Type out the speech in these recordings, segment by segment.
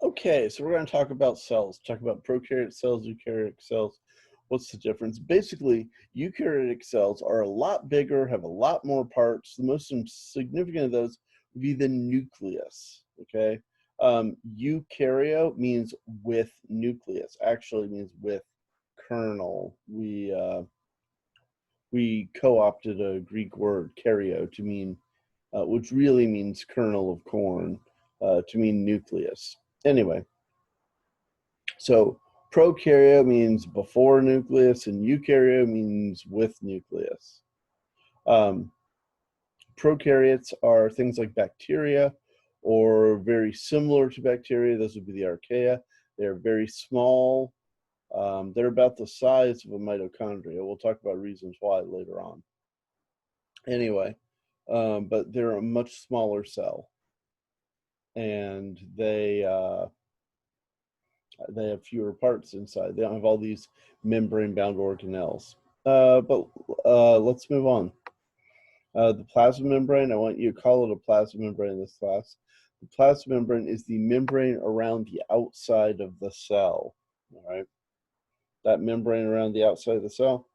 Okay, so we're going to talk about cells, talk about prokaryotic cells, eukaryotic cells. What's the difference? Basically, eukaryotic cells are a lot bigger, have a lot more parts. The most significant of those would be the nucleus, okay? Eukaryote means with nucleus, actually means with kernel. We co-opted a Greek word, karyo, to mean, which really means kernel of corn, to mean nucleus. Anyway, so prokaryote means before nucleus, and eukaryote means with nucleus. Um, Prokaryotes are things like bacteria, or very similar to bacteria. Those would be the archaea. They're very small. They're about the size of a mitochondria. We'll talk about reasons why later on. Anyway, but they're a much smaller cell, and they have fewer parts inside. They don't have all these membrane-bound organelles. But let's move on. The plasma membrane, I want you to call it a plasma membrane in this class. The plasma membrane is the membrane around the outside of the cell, all right? That membrane around the outside of the cell,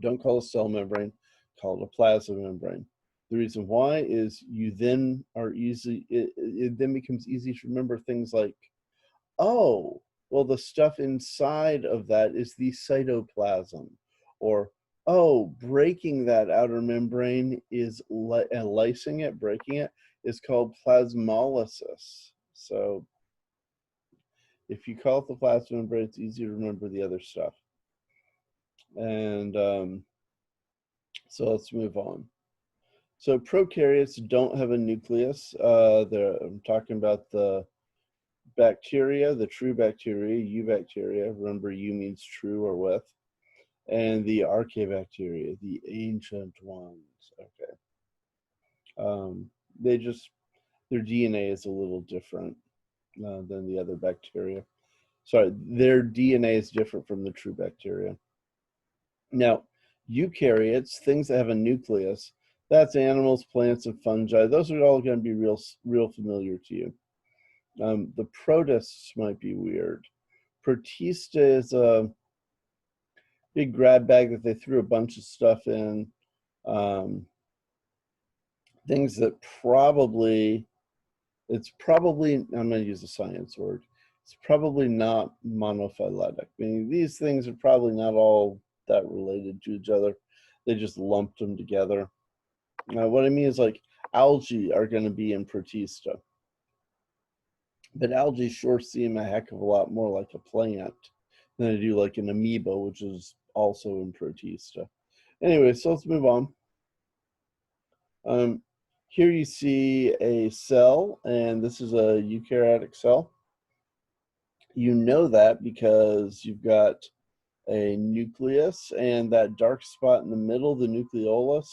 don't call it a cell membrane, call it a plasma membrane. The reason why is you then are it then becomes easy to remember things like, oh, well, the stuff inside of that is the cytoplasm. Or, oh, breaking that outer membrane is lysing it, breaking it, is called plasmolysis. So if you call it the plasma membrane, it's easy to remember the other stuff. And so let's move on. So prokaryotes don't have a nucleus. I'm talking about the bacteria, the true bacteria, eubacteria. Remember, eu means true or with. And the archaebacteria, the ancient ones. Okay. Their DNA is a little different than the other bacteria. Sorry, their DNA is different from the true bacteria. Now, eukaryotes, things that have a nucleus, that's animals, plants, and fungi. Those are all going to be real familiar to you. The protists might be weird. Protista is a big grab bag that they threw a bunch of stuff in. Things that it's probably, I'm going to use a science word, it's probably not monophyletic. Meaning these things are probably not all that related to each other. They just lumped them together. Now, what I mean is, like, algae are going to be in Protista. But algae sure seem a heck of a lot more like a plant than they do like an amoeba, which is also in Protista. Anyway, so let's move on. Here you see a cell, and this is a eukaryotic cell. You know that because you've got a nucleus and that dark spot in the middle, the nucleolus.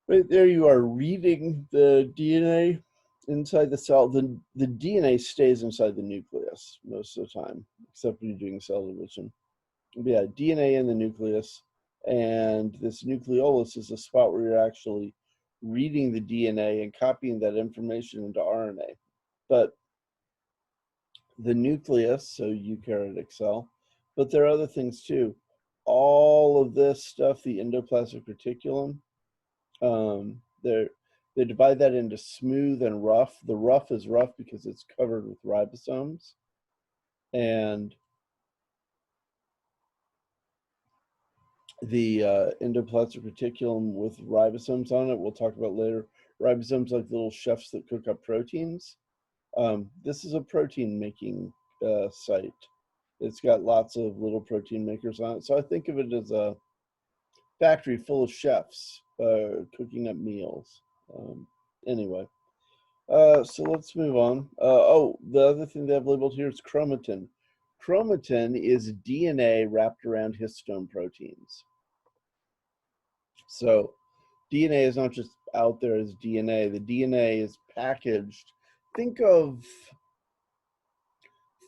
Right there you are reading the DNA inside the cell. The DNA stays inside the nucleus most of the time, except when you're doing cell division. But yeah, DNA in the nucleus, and this nucleolus is a spot where you're actually reading the DNA and copying that information into RNA. But the nucleus, so eukaryotic cell, but there are other things too. All of this stuff, the endoplasmic reticulum, they divide that into smooth and rough. The rough is rough because it's covered with ribosomes. And the endoplasmic reticulum with ribosomes on it, we'll talk about later. Ribosomes like little chefs that cook up proteins. This is a protein making site. It's got lots of little protein makers on it. So I think of it as a factory full of chefs cooking up meals. Anyway, so let's move on. Oh, the other thing they have labeled here is chromatin. Chromatin is DNA wrapped around histone proteins. So DNA is not just out there as DNA. The DNA is packaged. Think of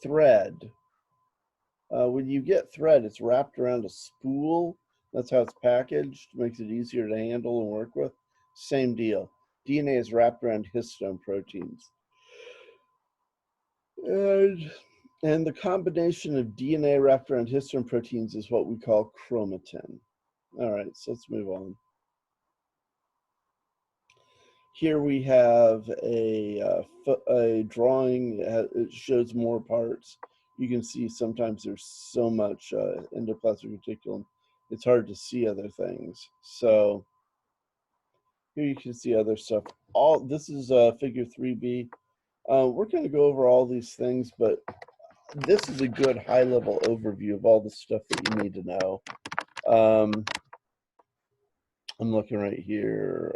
thread. When you get thread, it's wrapped around a spool. That's how it's packaged. Makes it easier to handle and work with. Same deal. DNA is wrapped around histone proteins. And the combination of DNA wrapped around histone proteins is what we call chromatin. All right, so let's move on. Here we have a drawing. It shows more parts. You can see sometimes there's so much endoplasmic reticulum, it's hard to see other things. So here you can see other stuff. This is figure 3B. We're going to go over all these things, but this is a good high-level overview of all the stuff that you need to know. I'm looking right here.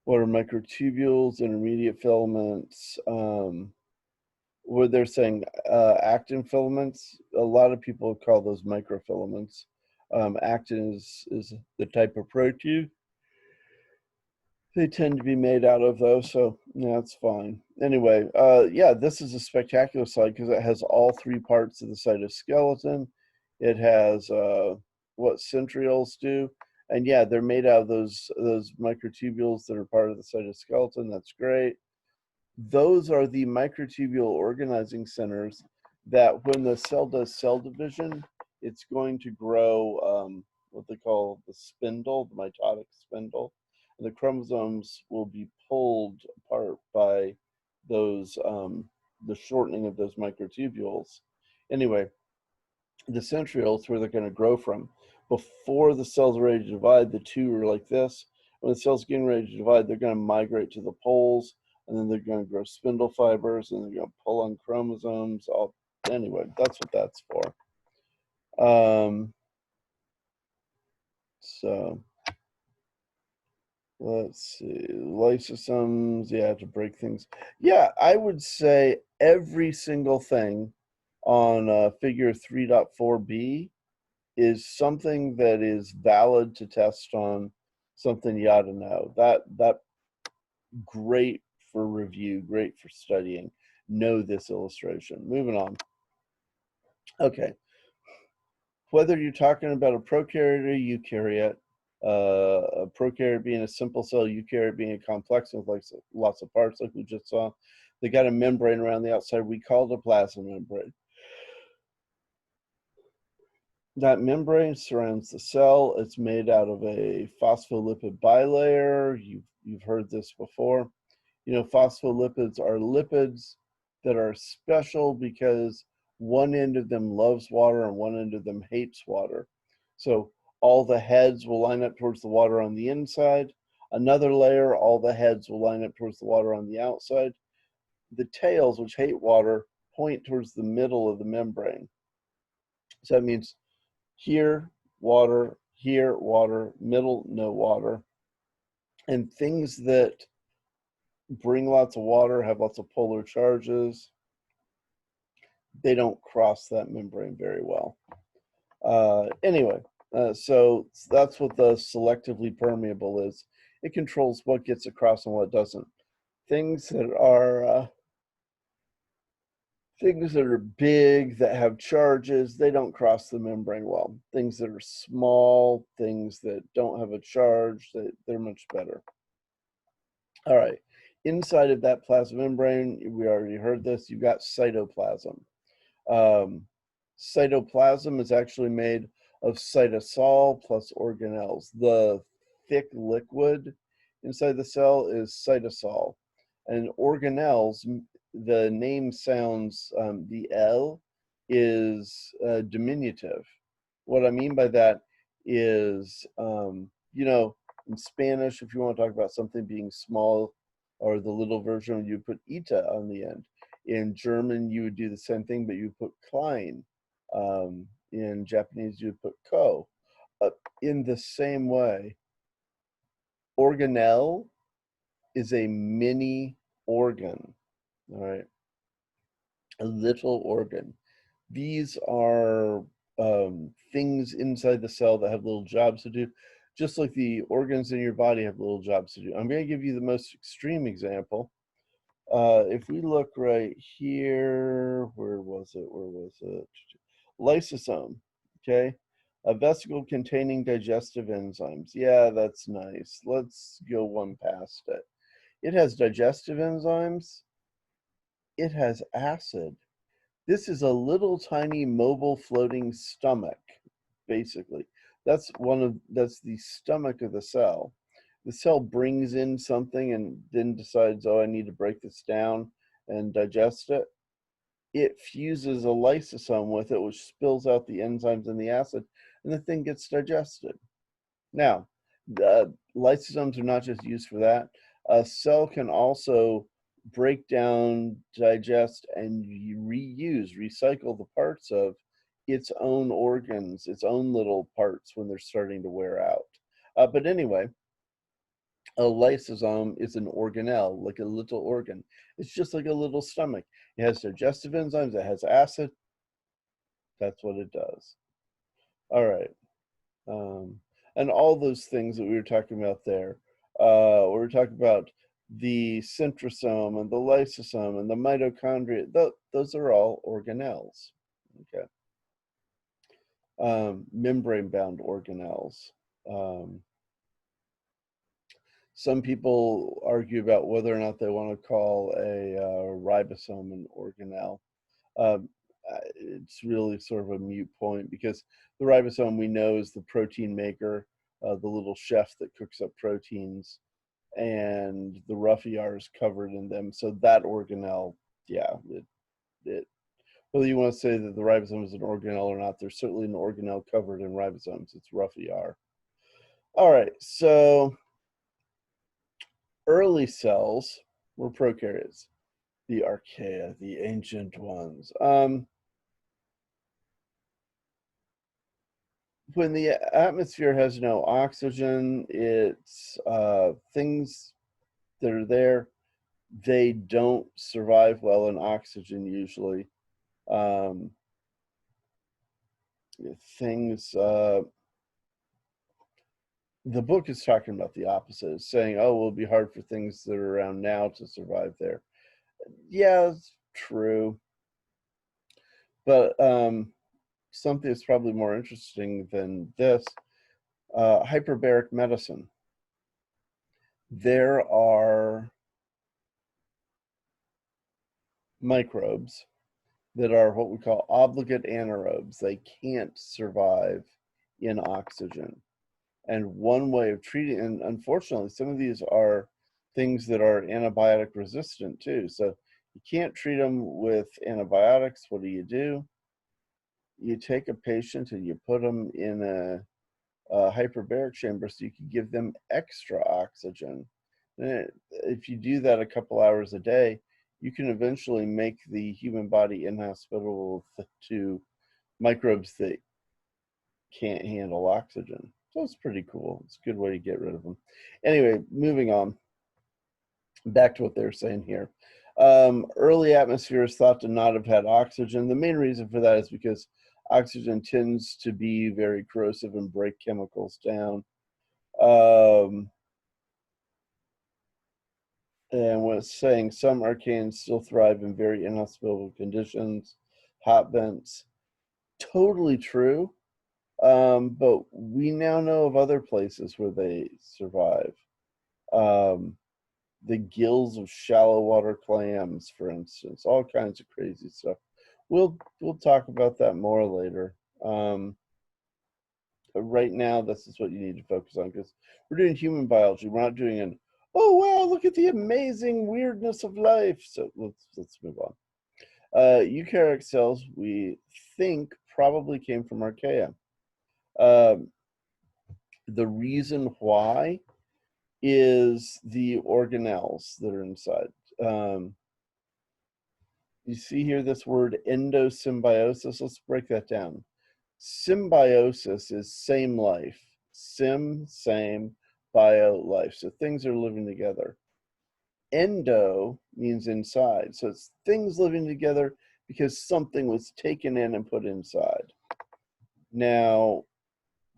What are microtubules, intermediate filaments? Where they're saying actin filaments. A lot of people call those microfilaments. Actin is the type of protein they tend to be made out of, though, so yeah, that's fine. Anyway, yeah, this is a spectacular slide because it has all three parts of the cytoskeleton. It has what centrioles do, and yeah, they're made out of those microtubules that are part of the cytoskeleton. That's great. Those are the microtubule organizing centers that when the cell does cell division, it's going to grow what they call the spindle, the mitotic spindle. And the chromosomes will be pulled apart by those, the shortening of those microtubules. Anyway, the centrioles, where they're going to grow from. Before the cells are ready to divide, the two are like this. When the cells are getting ready to divide, they're going to migrate to the poles, and then they're going to grow spindle fibers, and they're going to pull on chromosomes. Anyway, that's what that's for. So let's see, lysosomes, yeah, to break things. Yeah, I would say every single thing on figure 3.4b is something that is valid to test on, something you ought to know. That great for review, great for studying. Know this illustration. Moving on. Okay. Whether you're talking about a prokaryote or eukaryote, a prokaryote being a simple cell, eukaryote being a complex with like lots of parts, like we just saw, they got a membrane around the outside. We call it a plasma membrane. That membrane surrounds the cell. It's made out of a phospholipid bilayer. You've heard this before. You know, phospholipids are lipids that are special because one end of them loves water and one end of them hates water. So all the heads will line up towards the water on the inside. Another layer, all the heads will line up towards the water on the outside. The tails, which hate water, point towards the middle of the membrane. So that means here, water, middle, no water. And things that bring lots of water, have lots of polar charges, they don't cross that membrane very well. Anyway, so that's what the selectively permeable is. It controls what gets across and what doesn't. Things that are big, that have charges, they don't cross the membrane well. Things that are small, things that don't have a charge, they're much better. All right, inside of that plasma membrane, we already heard this, you've got cytoplasm. Cytoplasm is actually made of cytosol plus organelles. The thick liquid inside the cell is cytosol. And organelles, the name sounds, the L is diminutive. What I mean by that is, you know, in Spanish, if you want to talk about something being small or the little version, you put ita on the end. In German, you would do the same thing, but you put klein. In Japanese, you would put ko. In the same way, organelle is a mini organ, all right? A little organ. These are things inside the cell that have little jobs to do, just like the organs in your body have little jobs to do. I'm going to give you the most extreme example. If we look right here, where was it? Lysosome, okay? A vesicle containing digestive enzymes. Yeah, that's nice. Let's go one past it. It has digestive enzymes. it has acid. This is a little tiny mobile floating stomach, basically. That's the stomach of the cell. The cell brings in something and then decides, oh, I need to break this down and digest it. It fuses a lysosome with it, which spills out the enzymes and the acid, and the thing gets digested. Now, the lysosomes are not just used for that. A cell can also break down, digest, and reuse, recycle the parts of its own organs, its own little parts when they're starting to wear out. But anyway, a lysosome is an organelle, like a little organ. It's just like a little stomach. It has digestive enzymes, it has acid. That's what it does. All right. And all those things that we were talking about there. We were talking about the centrosome and the lysosome and the mitochondria. Those are all organelles. Okay. Membrane-bound organelles. Some people argue about whether or not they want to call a ribosome an organelle. Um, it's really sort of a moot point because the ribosome we know is the protein maker, the little chef that cooks up proteins, and the rough ER is covered in them. So that organelle, yeah, whether you want to say that the ribosome is an organelle or not, there's certainly an organelle covered in ribosomes. It's rough ER. All right, so early cells were prokaryotes, the archaea, the ancient ones. When the atmosphere has no oxygen, it's things that are there, they don't survive well in oxygen usually. Things, the book is talking about the opposite. It's saying, oh, well, it'll be hard for things that are around now to survive there. Yeah, it's true. But something that's probably more interesting than this, hyperbaric medicine. There are microbes that are what we call obligate anaerobes. They can't survive in oxygen. And one way of treating, and unfortunately, some of these are things that are antibiotic resistant too. So you can't treat them with antibiotics. What do? You take a patient and you put them in a hyperbaric chamber so you can give them extra oxygen. And if you do that a couple hours a day, you can eventually make the human body inhospitable to microbes that can't handle oxygen. So it's pretty cool. It's a good way to get rid of them. Anyway, moving on. Back to what they're saying here. Early atmosphere is thought to not have had oxygen. The main reason for that is because oxygen tends to be very corrosive and break chemicals down. And when it's saying some archaeans still thrive in very inhospitable conditions, hot vents, totally true. But we now know of other places where they survive. The gills of shallow water clams, for instance, all kinds of crazy stuff. We'll talk about that more later. Right now, this is what you need to focus on because we're doing human biology. We're not doing an, oh wow, look at the amazing weirdness of life. So let's move on. Eukaryotic cells, we think, probably came from archaea. The reason why is the organelles that are inside. You see here this word endosymbiosis. Let's break that down. Symbiosis is same life. Same, bio, life. So things are living together. Endo means inside. So it's things living together because something was taken in and put inside. Now,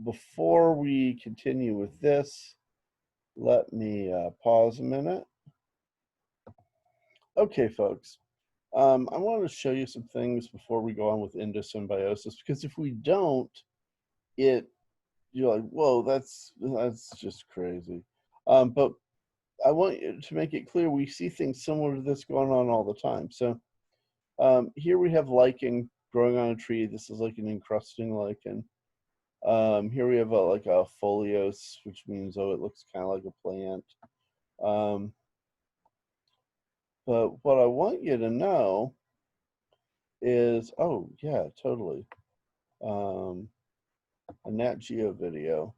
before we continue with this, let me pause a minute. Okay, folks. I want to show you some things before we go on with endosymbiosis, because if we don't, you're like, whoa, that's just crazy. But I want you to make it clear we see things similar to this going on all the time. So Here we have lichen growing on a tree. This is like an encrusting lichen. Here we have like a foliose, which means, oh, it looks kind of like a plant. But what I want you to know is, oh yeah, totally. A Nat Geo video.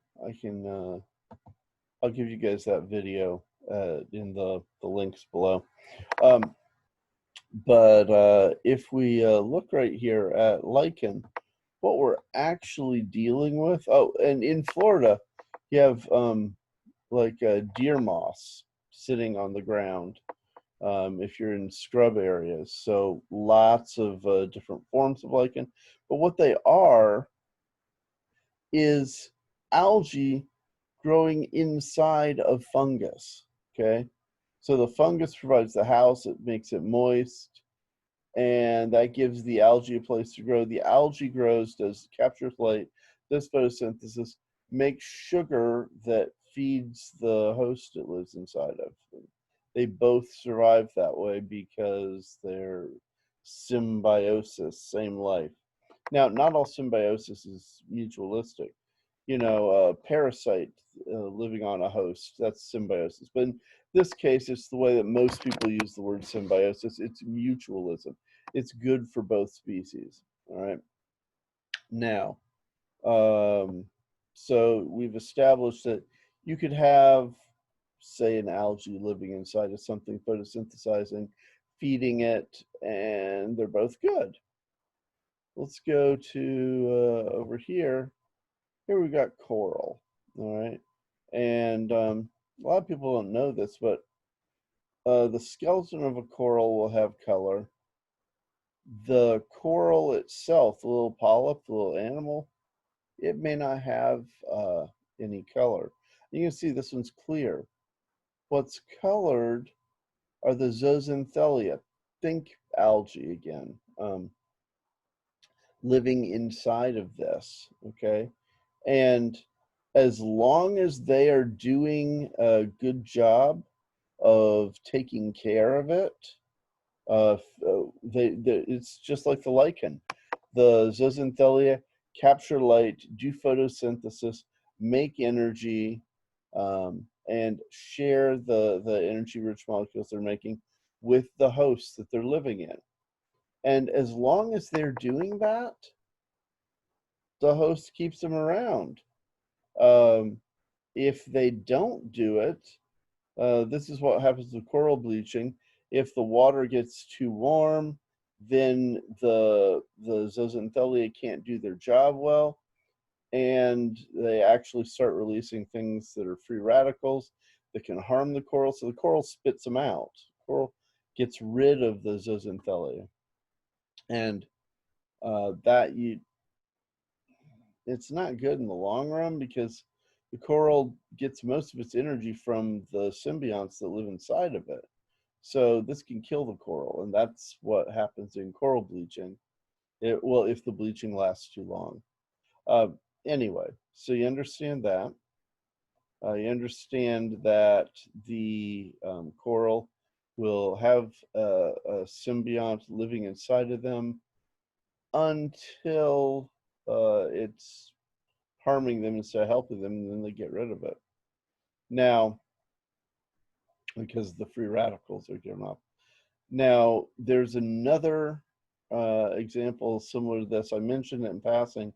I'll give you guys that video in the links below. But if we look right here at lichen, what we're actually dealing with, oh, and in Florida, you have like deer moss sitting on the ground if you're in scrub areas. So lots of different forms of lichen. But what they are is algae growing inside of fungus, okay? So the fungus provides the house, it makes it moist, and that gives the algae a place to grow. The algae grows, captures light, does photosynthesis, makes sugar that feeds the host it lives inside of. They both survive that way because they're symbiosis, same life. Now, not all symbiosis is mutualistic. You know, a parasite living on a host, that's symbiosis. But in this case, it's the way that most people use the word symbiosis. It's mutualism. It's good for both species. All right. Now, so we've established that you could have, say, an algae living inside of something, photosynthesizing, feeding it, and they're both good. Let's go to over here. Here we got coral, all right? And a lot of people don't know this, but the skeleton of a coral will have color. The coral itself, the little polyp, the little animal, it may not have any color. You can see this one's clear. What's colored are the zooxanthellae. Think algae again, living inside of this, okay? And as long as they are doing a good job of taking care of it, it's just like the lichen. The zooxanthellae capture light, do photosynthesis, make energy, and share the energy-rich molecules they're making with the host that they're living in. And as long as they're doing that, the host keeps them around. If they don't do it, this is what happens with coral bleaching. If the water gets too warm, then the zooxanthellae can't do their job well, and they actually start releasing things that are free radicals that can harm the coral. So the coral spits them out. Coral gets rid of the zooxanthellae, and it's not good in the long run because the coral gets most of its energy from the symbionts that live inside of it. So this can kill the coral, and that's what happens in coral bleaching. Well, if the bleaching lasts too long. Anyway, so you understand that. You understand that the coral will have a symbiont living inside of them until it's harming them instead of helping them, and then they get rid of it. Now, because the free radicals are given off. Now, there's another example similar to this. I mentioned it in passing.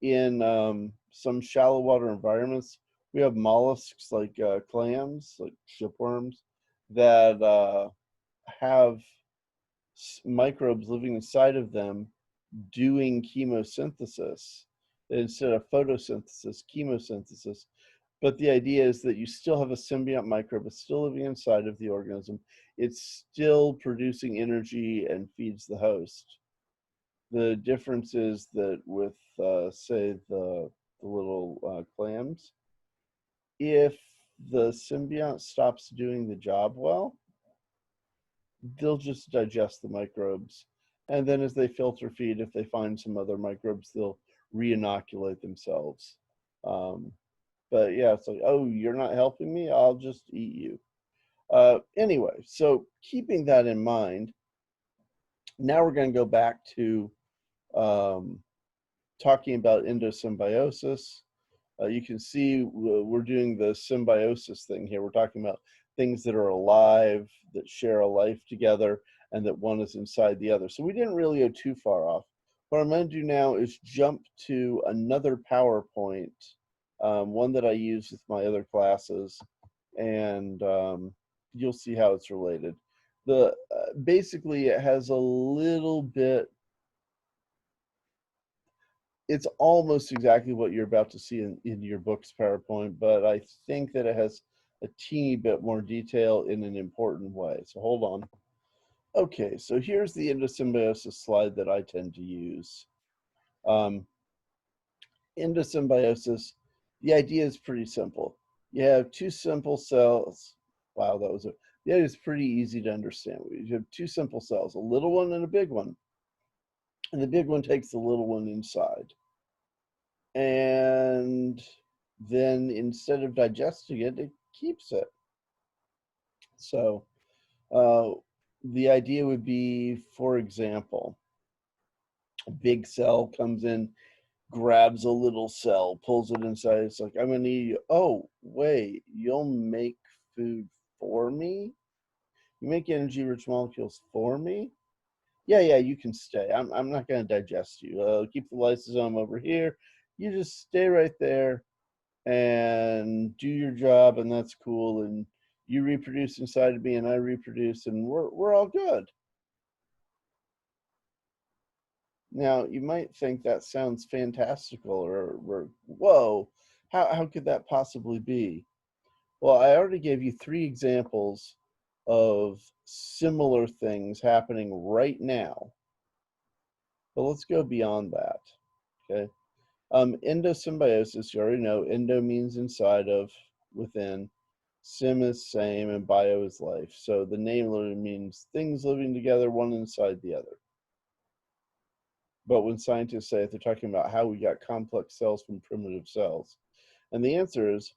In some shallow water environments, we have mollusks like clams, like shipworms, that have microbes living inside of them doing chemosynthesis instead of photosynthesis, chemosynthesis. But the idea is that you still have a symbiont microbe. It's still living inside of the organism. It's still producing energy and feeds the host. The difference is that with, say, the little clams, if the symbiont stops doing the job well, they'll just digest the microbes. And then as they filter feed, if they find some other microbes, they'll re-inoculate themselves. But yeah, it's like, oh, you're not helping me? I'll just eat you. Anyway, so keeping that in mind, Now we're going to go back to um, talking about endosymbiosis. You can see we're doing the symbiosis thing here. We're talking about things that are alive, that share a life together, and that one is inside the other. So we didn't really go too far off. What I'm going to do now is jump to another PowerPoint, one that I use with my other classes, and you'll see how it's related. Basically, it has a little bit, it's almost exactly what you're about to see in your book's PowerPoint, but I think that it has a teeny bit more detail in an important way. So hold on. Okay, so here's the endosymbiosis slide that I tend to use. Endosymbiosis, the idea is pretty simple. You have two simple cells. Wow, the idea is pretty easy to understand. You have two simple cells, a little one and a big one. And the big one takes the little one inside. And then instead of digesting it, it keeps it. So the idea would be, for example, a big cell comes in, grabs a little cell, pulls it inside. It's like, I'm gonna eat you. Oh, wait, you'll make food for me? You make energy-rich molecules for me? Yeah, you can stay. I'm not gonna digest you. Keep the lysosome over here. You just stay right there and do your job, and that's cool. And you reproduce inside of me, and I reproduce, and we're all good. Now, you might think that sounds fantastical, or whoa, how could that possibly be? Well, I already gave you 3 examples of similar things happening right now, but let's go beyond that. Okay. Endosymbiosis, you already know, endo means inside of, within. Sim is same, and bio is life. So the name literally means things living together, one inside the other. But when scientists say it, they're talking about how we got complex cells from primitive cells. And the answer is,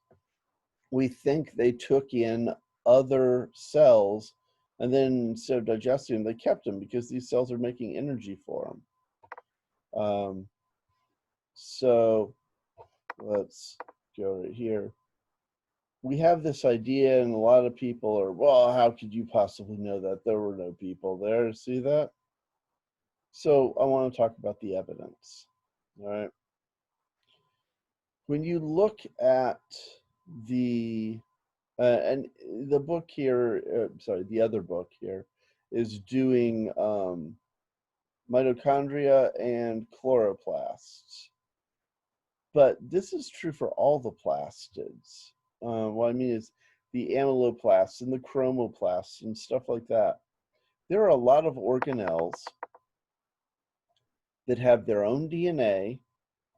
we think they took in other cells, and then instead of digesting them, they kept them because these cells are making energy for them. So let's go right here. We have this idea, and a lot of people are, well, how could you possibly know that? There were no people there. See that? So I want to talk about the evidence. All right. When you look at the and the book here, sorry, the other book here is doing mitochondria and chloroplasts. But this is true for all the plastids. What I mean is the amyloplasts and the chromoplasts and stuff like that. There are a lot of organelles that have their own DNA,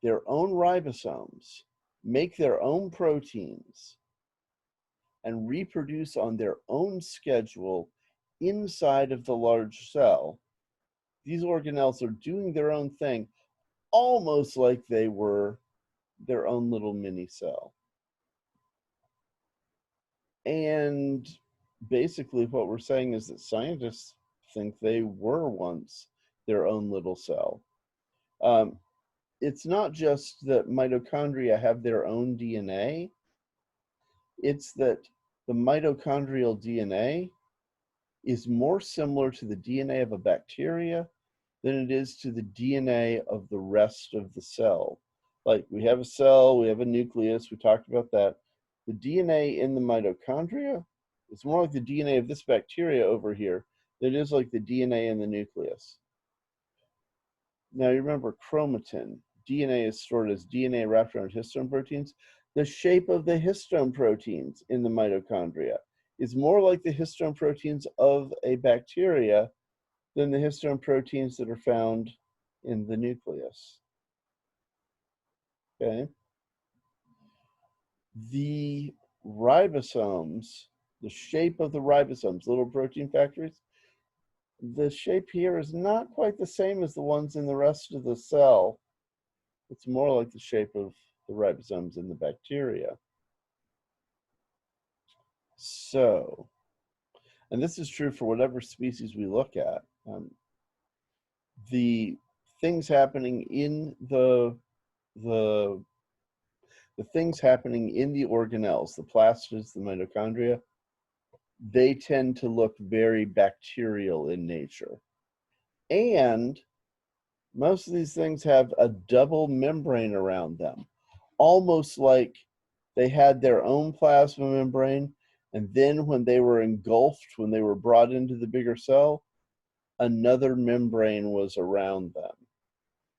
their own ribosomes, make their own proteins, and reproduce on their own schedule inside of the large cell. These organelles are doing their own thing, almost like they were their own little mini cell. And basically what we're saying is that scientists think they were once their own little cell. It's not just that mitochondria have their own DNA, it's that the mitochondrial DNA is more similar to the DNA of a bacteria than it is to the DNA of the rest of the cell. Like, we have a cell, we have a nucleus, we talked about that. The DNA in the mitochondria is more like the DNA of this bacteria over here than it is like the DNA in the nucleus. Now, you remember chromatin. DNA is stored as DNA wrapped around histone proteins. The shape of the histone proteins in the mitochondria is more like the histone proteins of a bacteria than the histone proteins that are found in the nucleus. Okay. The ribosomes, the shape of the ribosomes, little protein factories, the shape here is not quite the same as the ones in the rest of the cell. It's more like the shape of the ribosomes in the bacteria. So, and this is true for whatever species we look at. the things happening in the things happening in the organelles, the plastids, the mitochondria, they tend to look very bacterial in nature. And most of these things have a double membrane around them, almost like they had their own plasma membrane, and then when they were engulfed, when they were brought into the bigger cell, another membrane was around them.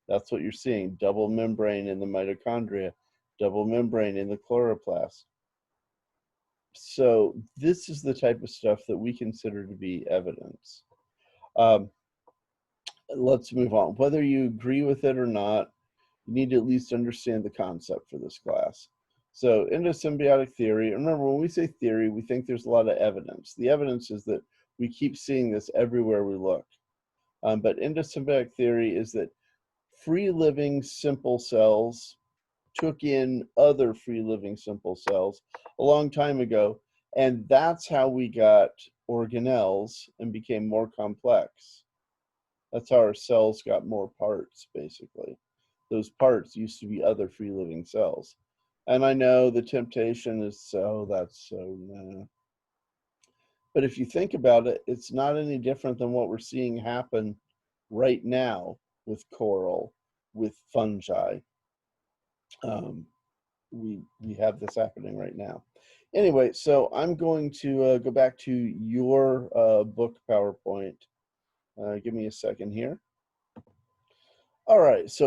That's what you're seeing, double membrane in the mitochondria, double membrane in the chloroplast. So this is the type of stuff that we consider to be evidence. Let's move on. Whether you agree with it or not, you need to at least understand the concept for this class. So endosymbiotic theory, remember when we say theory, we think there's a lot of evidence. The evidence is that we keep seeing this everywhere we look. But endosymbiotic theory is that free-living simple cells took in other free-living simple cells a long time ago, and that's how we got organelles and became more complex. That's how our cells got more parts, basically. Those parts used to be other free-living cells. And I know the temptation is that's so nah. But if you think about it, it's not any different than what we're seeing happen right now with coral, with fungi. We have this happening right now. Anyway, so I'm going to go back to your book PowerPoint. Give me a second here. All right, so